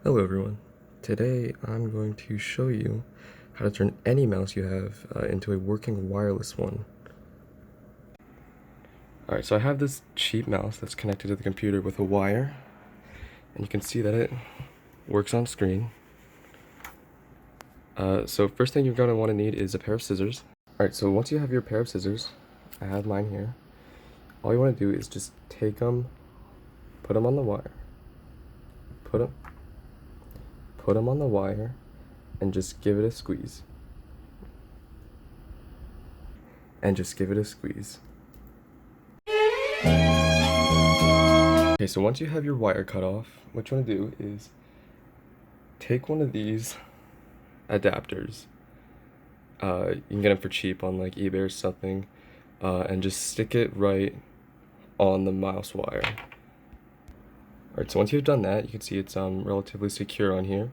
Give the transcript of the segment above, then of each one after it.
Hello everyone. Today I'm going to show you how to turn any mouse you have into a working wireless one. Alright, so I have this cheap mouse that's connected to the computer with a wire, and you can see that it works on screen. So first thing you're going to want to need is a pair of scissors. Alright, so once you have your pair of scissors, I have mine here, all you want to do is just take them, put them on the wire, put them on the wire, and just give it a squeeze. Okay, so once you have your wire cut off, what you want to do is take one of these adapters. You can get them for cheap on like eBay or something, and just stick it right on the mouse wire. Alright, so once you've done that, you can see it's relatively secure on here.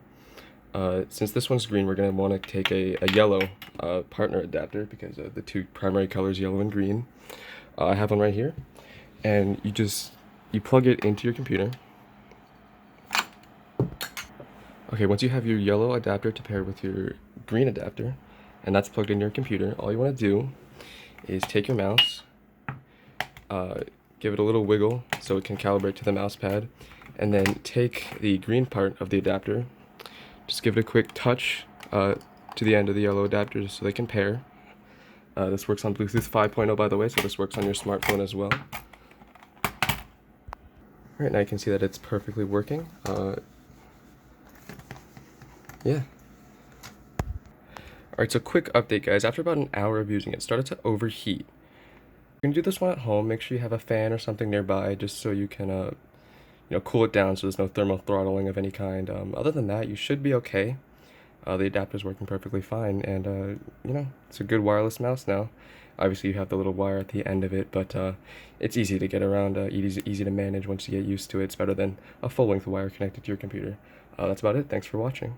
Since this one's green, we're going to want to take a yellow partner adapter because the two primary colors, yellow and green. I have one right here, and you plug it into your computer. Okay, once you have your yellow adapter to pair with your green adapter, and that's plugged in your computer, all you want to do is take your mouse, give it a little wiggle so it can calibrate to the mouse pad, and then take the green part of the adapter, just give it a quick touch to the end of the yellow adapter so they can pair. This works on Bluetooth 5.0, by the way, so this works on your smartphone as well. Alright, now you can see that it's perfectly working. Yeah. Alright, so quick update, guys. After about an hour of using it, it started to overheat. You're gonna do this one at home. Make sure you have a fan or something nearby just so you can cool it down so there's no thermal throttling of any kind. Other than that, you should be okay. The adapter's working perfectly fine, and it's a good wireless mouse now. Obviously, you have the little wire at the end of it, but it's easy to get around, easy to manage once you get used to it. It's better than a full-length wire connected to your computer. That's about it. Thanks for watching.